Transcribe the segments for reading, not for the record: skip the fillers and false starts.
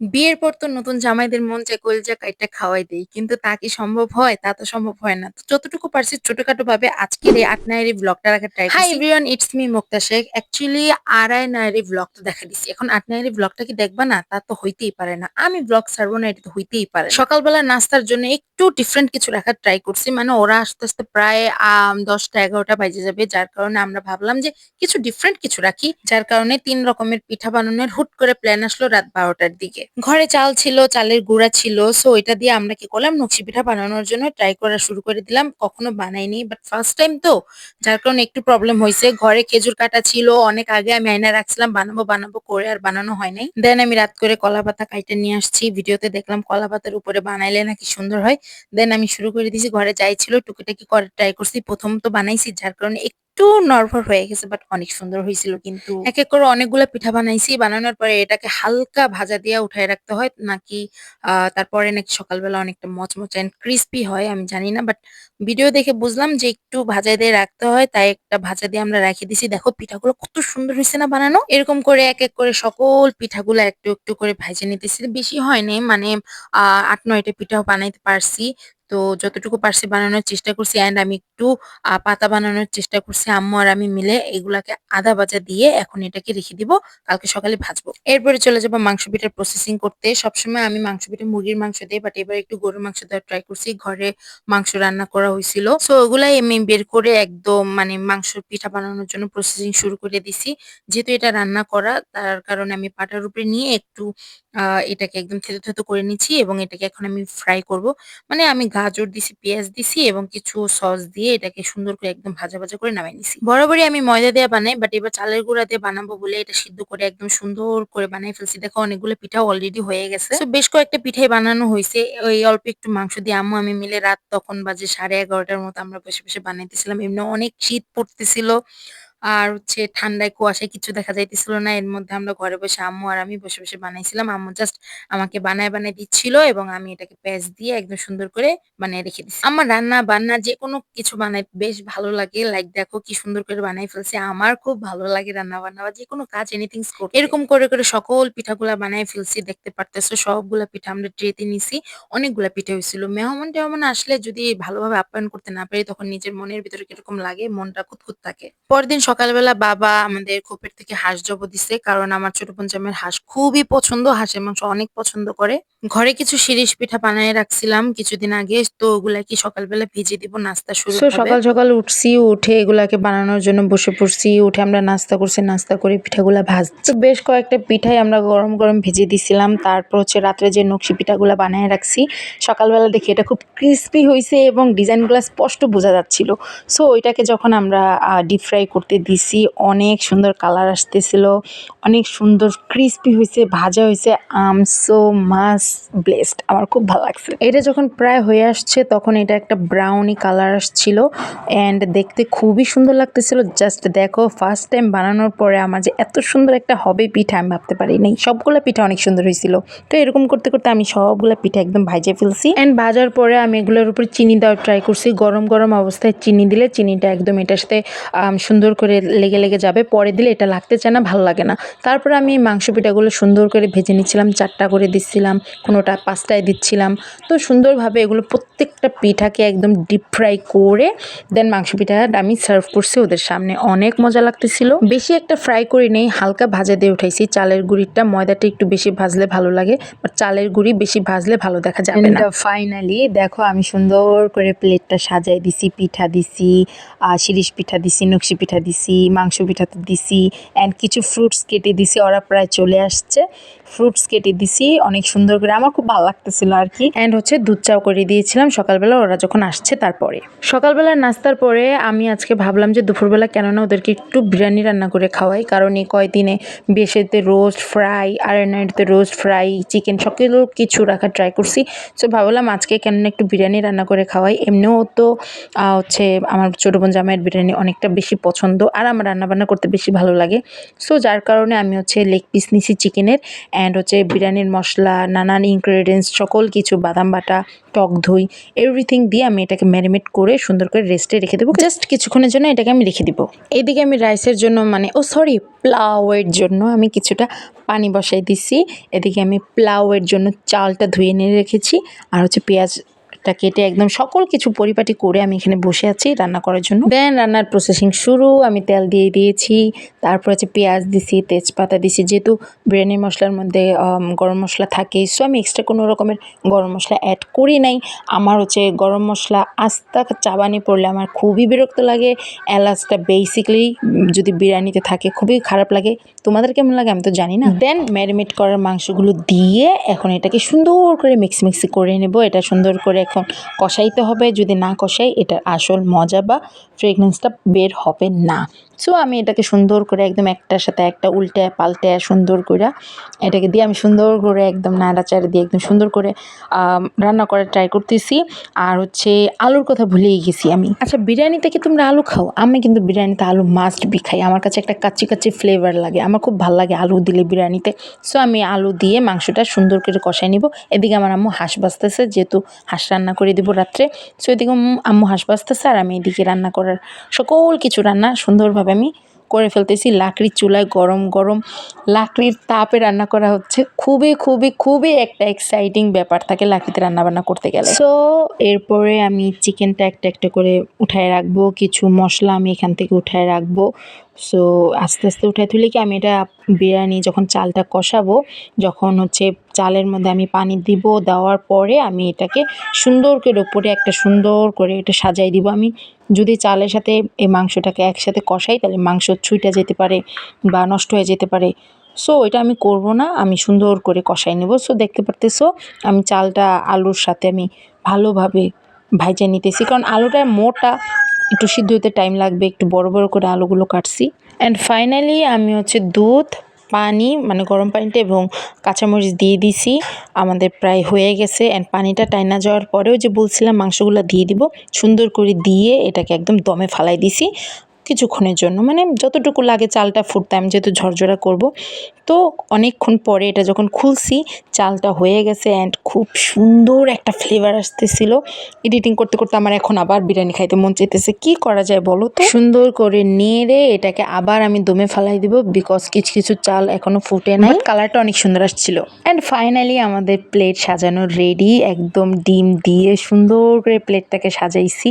বিয়ের পর তো নতুন জামাইদের মন চায় কলিজা কাইট্টা খাওয়াই দেই। কিন্তু তা কি সম্ভব হয়? তা তো সম্ভব হয় না। তো যতটুকু পারছি ছোটখাটো ভাবে আজকের এই ৮ নায়েরি ব্লগটা রাখার ট্রাই করছি। Hi everyone, it's me Mukta Sheikh. Actually ২.৫ নায়েরি ব্লগটা দেখা দিছি। এখন ৮ নায়েরি ব্লগটা কি দেখবা না? তা তো হইতেই পারে না। আমি ব্লগ ছাড়বো না, এটা তো হইতেই পারে না। সকালবেলা নাস্তার জন্য একটু ডিফারেন্ট কিছু রাখার ট্রাই করছি। মানে ওরা আসতে, আসতে প্রায় ১০টা ১১টা বাজে যাবে। যার কারণে আমরা ভাবলাম যে কিছু ডিফারেন্ট কিছু রাখি। যার কারণে ৩ রকমের পিঠা বানানোর হুট করে প্ল্যান আসলো রাত ১২টার দিকে। ঘরে চাল ছিল, চালের গুঁড়া ছিল। সো এটা দিয়ে আমরা কি করলাম, নকশি পিঠা বানানোর জন্য ট্রাই করা শুরু করে দিলাম। কখনো বানাইনি, বাট ফার্স্ট টাইম তো, যার কারণে একটু প্রবলেম হইছে। ঘরে খেজুর কাটা ছিল, অনেক আগে আমি আইনা রাখছিলাম বানাবো বানাবো করে, আর বানানো হয় নাই। দেন আমি রাত করে কলা পাতা কাইটে নিয়ে আসছি। ভিডিওতে দেখলাম কলা পাতার উপরে বানাইলে নাকি সুন্দর হয়। দেন আমি শুরু করে দিয়েছি। ঘরে যাই ছিল টুকিটাকি করে ট্রাই করছি। প্রথম তো বানাইছি, যার কারণে একটু নড়বড় হয়ে গেছে, বাট অনেক সুন্দর হয়েছিল। কিন্তু এক এক করে অনেকগুলা পিঠা বানাইছি। বানানোর পরে এটাকে হালকা ভাজা দিয়ে উঠায় রাখতে হয় নাকি তারপরে নাকি সকালবেলা অনেকটা মচমচে এন্ড ক্রিস্পি হয়, আমি জানি না। বাট ভিডিও দেখে বুঝলাম যে একটু ভাজা দিয়ে রাখতে হয়, তাই একটা ভাজা দিয়ে আমরা রেখে দিছি। দেখো পিঠাগুলো কত সুন্দর হয়েছে না বানানো। এরকম করে এক এক করে সকল পিঠাগুলো একটু একটু করে ভেজে নিতেছি। বেশি হয়নি, মানে ৮-৯টা পিঠাও বানাইতে পারছি। তো যতটুকু পারছি বানানোর চেষ্টা করছি, অ্যান্ড আমি একটু পাতা বানানোর চেষ্টা করছি। আম্মু আর আমি মিলে এগুলাকে আদা ভাজা দিয়ে এখন এটাকে রেখে দিব, কালকে সকালে ভাজবো। এরপরে চলে যাবো মাংস পিঠার প্রসেসিং করতে। সবসময় আমি মাংস পিঠা মুরগির মাংস দেই, বাট এবার একটু গরুর মাংস দেওয়ার ট্রাই করছি। ঘরে মাংস রান্না করা হয়েছিল, সো ওগুলাই আমি বের করে একদম মানে মাংসের পিঠা বানানোর জন্য প্রসেসিং শুরু করে দিছি। যেহেতু এটা রান্না করা, তার কারণে আমি পাটার উপরে নিয়ে একটু এটাকে একদম থেতো থেতো করে নিচ্ছি এবং এটাকে এখন আমি ফ্রাই করব। মানে আমি গাজর দিছি, পেঁয়াজ দিছি এবং কিছু সস দিয়ে এটাকে সুন্দর করে একদম ভাজা ভাজা করে নামাই নিছি। বরাবরই আমি ময়দা দিয়ে বানাই, বাট এবার চালের গুঁড়া দিয়ে বানাবো বলে এটা সিদ্ধ করে একদম সুন্দর করে বানাই ফেলছি। দেখো অনেকগুলো পিঠাও অলরেডি হয়ে গেছে। তো বেশ কয়েকটা পিঠাই বানানো হয়েছে। ওই অল্প একটু মাংস দিয়ে আম্মু আমি মিলে রাত তখন বাজে 11:30টার মতো আমরা বসে বসে বানাইতেছিলাম। এমনি অনেক শীত পড়তেছিল। আর হচ্ছে ঠান্ডায় কুয়াশায় কিছু দেখা যাইতেছিল না। এর মধ্যে আমরা ঘরে বসে আম্মু আর আমি বসে বসে বানাইছিলাম। আম্মু জাস্ট আমাকে বানায় বানায় দিচ্ছিল এবং আমি এটাকে প্যাঁচ দিয়ে একদম সুন্দর করে বানায় রেখে দিচ্ছি। আমার রান্না বান্না যেকোনো কিছু বানাইতে বেশ ভালো লাগে। লাইক দেখো কি সুন্দর করে বানাই ফেলছি। আমার খুব ভালো লাগে রান্না বান্না বা যেকোনো কাজ এনিথিংস করতে। এরকম করে করে সকল পিঠাগুলা বানায় ফেলছি। দেখতে পারতেছো সবগুলা পিঠা আমরা ট্রেতে নিছি। অনেকগুলা পিঠা হয়েছিল। মেহমান-টেহমান আসলে যদি ভালোভাবে আপ্যায়ন করতে না পারি, তখন নিজের মনের ভিতরে কিরকম লাগে, মনটা খুঁতখুঁত থাকে। পরদিন সকালবেলা বাবা আমাদের খোপের থেকে হাঁস জবো দিছে, কারণ আমার ছোট বোন জামাইয়ের হাঁস খুবই পছন্দ, হাঁসের মাংস অনেক পছন্দ করে। ঘরে কিছু শিরিষ পিঠা বানায় রাখছিলাম কিছুদিন আগে, তো ওগুলা কি সকালবেলা ভেজে দিব, নাস্তা শুরু হবে। সকাল সকাল উঠছি, উঠে এগুলাকে বানানোর জন্য বসে পড়ছি। উঠে আমরা নাস্তা করছি, নাস্তা করে পিঠাগুলা ভাজছি। তো বেশ কয়েকটা পিঠাই আমরা গরম গরম ভেজে দিছিলাম। তারপর হচ্ছে রাত্রে যে নকশি পিঠাগুলা বানায় রাখছি, সকালবেলা দেখি এটা খুব ক্রিস্পি হয়েছে এবং ডিজাইনগুলো স্পষ্ট বোঝা যাচ্ছিল। সো ওইটাকে যখন আমরা ডিপ ফ্রাই করতে দিছি, অনেক সুন্দর কালার আসতেছিল, অনেক সুন্দর ক্রিস্পি হয়েছে, ভাজা হয়েছে। সো মাচ ব্লেসড, আমার খুব ভালো লাগছে। এটা যখন প্রায় হয়ে আসছে, তখন এটা একটা ব্রাউনি কালার আসছিল অ্যান্ড দেখতে খুবই সুন্দর লাগতেছিল। জাস্ট দেখো, ফার্স্ট টাইম বানানোর পরে আমার যে এত সুন্দর একটা হবে পিঠা আমি ভাবতে পারি নাই। সবগুলো পিঠা অনেক সুন্দর হয়েছিল। তো এরকম করতে করতে আমি সবগুলো পিঠা একদম ভাজে ফেলছি অ্যান্ড ভাজার পরে আমি এগুলোর উপর চিনি দেওয়ার ট্রাই করছি। গরম গরম অবস্থায় চিনি দিলে চিনিটা একদম এটার সাথে সুন্দর করে লেগে লেগে যাবে, পরে দিলে এটা লাগতে চায় না, ভালো লাগে না। তারপরে আমি মাংস পিঠাগুলো সুন্দর করে ভেজে নিচ্ছিলাম, 4টা করে দিচ্ছিলাম, কোনোটা 5টায় দিচ্ছিলাম। তো সুন্দরভাবে এগুলো প্রত্যেকটা পিঠাকে একদম ডিপ ফ্রাই করে দেন মাংস পিঠাটা আমি সার্ভ করছি ওদের সামনে। অনেক মজা লাগতেছিল। বেশি একটা ফ্রাই করি নেই, হালকা ভাজা দিয়ে উঠাইছি। চালের গুঁড়িটা, ময়দাটা একটু বেশি ভাজলে ভালো লাগে, বাট চালের গুঁড়ি বেশি ভাজলে ভালো দেখা যাবে না। ফাইনালি দেখো আমি সুন্দর করে প্লেটটা সাজাই দিছি, পিঠা দিছি, শিরিষ পিঠা দিছি, নকশি পিঠা দিছি, মাংস পিঠা তো দিছি অ্যান্ড কিছু ফ্রুটস কেটে দিছি। ওরা প্রায় চলে আসছে, ফ্রুটস কেটে দিছি অনেক সুন্দর করে। আমার খুব ভালো লাগতেছিল আর কি। অ্যান্ড হচ্ছে দুধ চাও করে দিয়েছিলাম সকালবেলা ওরা যখন আসছে। তারপরে সকালবেলা নাস্তার পরে আমি আজকে ভাবলাম যে দুপুরবেলা কেননা ওদেরকে একটু বিরিয়ানি রান্না করে খাওয়াই, কারণ এই কয়দিনে বেশেতে রোস্ট ফ্রাই আর নাইটতে রোস্ট ফ্রাই চিকেন সকল কিছু রাখার ট্রাই করছি। সো ভাবলাম আজকে কেননা একটু বিরিয়ানি রান্না করে খাওয়াই। এমনিও তো হচ্ছে আমার ছোটো বোন জামাইয়ের বিরিয়ানি অনেকটা বেশি পছন্দ আর আমার রান্নাবান্না করতে বেশি ভালো লাগে। সো যার কারণে আমি হচ্ছে লেগ পিস নিছি চিকেনের অ্যান্ড হচ্ছে বিরিয়ানির মশলা, নানান ইনগ্রেডিয়েন্টস সকল কিছু, বাদাম বাটা, টক দই, এভরিথিং দিয়ে আমি এটাকে ম্যারিনেট করে সুন্দর করে রেস্টে রেখে দেবো। জাস্ট কিছুক্ষণের জন্য এটাকে আমি রেখে দিব। এদিকে আমি রাইসের জন্য পোলাওয়ের জন্য আমি কিছুটা পানি বসাই দিছি। এদিকে আমি পোলাওয়ের জন্য চালটা ধুয়ে নিয়ে রেখেছি, আর হচ্ছে পেঁয়াজটা কেটে একদম সকল কিছু পরিপাটি করে আমি এখানে বসে আছি রান্না করার জন্য। দেন রান্নার প্রসেসিং শুরু। আমি তেল দিয়ে দিয়েছি, তারপর হচ্ছে পেঁয়াজ দিছি, তেজপাতা দিছি। যেহেতু বিরিয়ানি মশলার মধ্যে গরম মশলা থাকে, সো আমি এক্সট্রা কোনো রকমের গরম মশলা অ্যাড করি নাই। আমার হচ্ছে গরম মশলা আস্তা চাবানি পড়লে আমার খুবই বিরক্ত লাগে। এলাচটা বেসিক্যালি যদি বিরিয়ানিতে থাকে খুবই খারাপ লাগে। তোমাদের কেমন লাগে আমি তো জানি না। দেন ম্যারিনেট করার মাংসগুলো দিয়ে এখন এটাকে সুন্দর করে মিক্সি করে নেব। এটা সুন্দর করে এখন কষাইতে হবে। যদি না কষাই এটার আসল মজা বা ফ্রেগনেন্সটা বের হবে না। সো আমি এটাকে সুন্দর করে একদম একটার সাথে একটা উল্টে পাল্টে সুন্দর করে এটাকে দিয়ে আমি সুন্দর করে একদম নাড়াচাড়া দিয়ে একদম সুন্দর করে রান্না করার ট্রাই করতেছি। আর হচ্ছে আলুর কথা ভুলেই গেছি আমি। আচ্ছা, বিরিয়ানিতে কি তোমরা আলু খাও? আমি কিন্তু বিরিয়ানিতে আলু মাস্ট বি খাই। আমার কাছে একটা কাচ্চি কাচ্চি ফ্লেভার লাগে, আমার খুব ভালো লাগে আলু দিলে বিরিয়ানিতে। সো আমি আলু দিয়ে মাংসটা সুন্দর করে কষাই নিব। এদিকে আমার আম্মু হাঁস বাজতেছে, যেহেতু হাঁস রান্না করে দিব রাত্রে। সো এদিকে আম্মু হাঁস বাজতেছে আর আমি এদিকে রান্না করার সকল কিছু রান্না সুন্দরভাবে আমি করে ফেলতেছি। লাকড়ির চুলায় গরম গরম লাকড়ির তাপে রান্না করা হচ্ছে। খুবই খুবই খুবই একটা এক্সাইটিং ব্যাপার থাকে লাকড়িতে রান্না বান্না করতে গেলে। সো এরপরে আমি চিকেনটা একটা একটা করে উঠায় রাখবো, কিছু মশলা আমি এখান থেকে উঠায় রাখবো। সো আস্তে আস্তে উঠায় তুলে কি আমি এটা বিরিয়ানি যখন চালটা কষাবো, যখন হচ্ছে চালের মধ্যে আমি পানি দিব, দেওয়ার পরে আমি এটাকে সুন্দর করে ওপরে একটা সুন্দর করে এটা সাজাই দিব। আমি যদি চালের সাথে এই মাংসটাকে একসাথে কষাই তাহলে মাংস ছুঁইটা যেতে পারে বা নষ্ট হয়ে যেতে পারে। সো এটা আমি করব না, আমি সুন্দর করে কষাই নেব। সো দেখতে পারতেছো আমি চালটা আলুর সাথে আমি ভালোভাবে ভাইজে নিতেছি, কারণ আলুটা মোটা, একটু সিদ্ধ হতে টাইম লাগবে। একটু বড় বড় করে আলুগুলো কাটছি। অ্যান্ড ফাইনালি আমি হচ্ছে দুধ, পানি গরম পানিটা এবং কাঁচামরিচ দিয়ে দিছি। আমাদের প্রায় হয়ে গেছে। অ্যান্ড পানিটা টাইনা যাওয়ার পরেও যে বলছিলাম মাংসগুলো দিয়ে দিব, সুন্দর করে দিয়ে এটাকে একদম দমে ফালাই দিছি কিছুক্ষণের জন্য, যতটুকু লাগে চালটা ফুটতে। আমি যেহেতু ঝরঝরা করব, তো অনেকক্ষণ পরে এটা যখন খুলছি চালটা হয়ে গেছে অ্যান্ড খুব সুন্দর একটা ফ্লেভার আসতেছিল। এডিটিং করতে করতে আমার এখন আবার বিরিয়ানি খাইতে মন চাইতেছে। কি করা যায় বলো তো? সুন্দর করে নেড়ে এটাকে আবার আমি দমে ফালাই দিব, বিকজ কিছু কিছু চাল এখনো ফুটে নাই। কালারটা অনেক সুন্দর আসছিল। অ্যান্ড ফাইনালি আমাদের প্লেট সাজানো রেডি। একদম ডিম দিয়ে সুন্দর করে প্লেটটাকে সাজাইছি।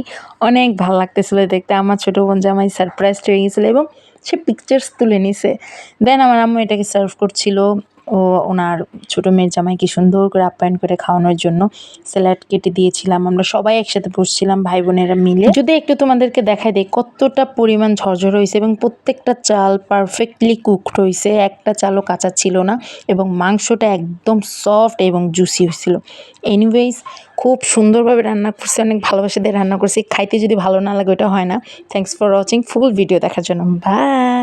অনেক ভালো লাগতেছিল দেখতে। আমার ছোটো বোন জামাই সারপ্রাইজ হয়ে গেছিলো এবং সে পিকচার্স তুলে নিছে। দেন আমার আম্মু এটাকে সার্ভ করছিল। ও ওনার ছোটো মেয়ের জামাইকে সুন্দর করে আপ্যায়ন করে খাওয়ানোর জন্য স্যালাড কেটে দিয়েছিলাম। আমরা সবাই একসাথে বসছিলাম ভাই বোনেরা মিলে। যদি একটু তোমাদেরকে দেখাই দেয় কতটা পরিমাণ ঝরঝর হয়েছে এবং প্রত্যেকটা চাল পারফেক্টলি কুকড হয়েছে, একটা চালও কাঁচা ছিল না এবং মাংসটা একদম সফট এবং জুসি হয়েছিল। এনিওয়েজ খুব সুন্দরভাবে রান্না করছি, অনেক ভালোবাসা দিয়ে রান্না করছি। খাইতে যদি ভালো না লাগে ওটা হয় না। Thanks for watching. Full video দেখার জন্য বাই।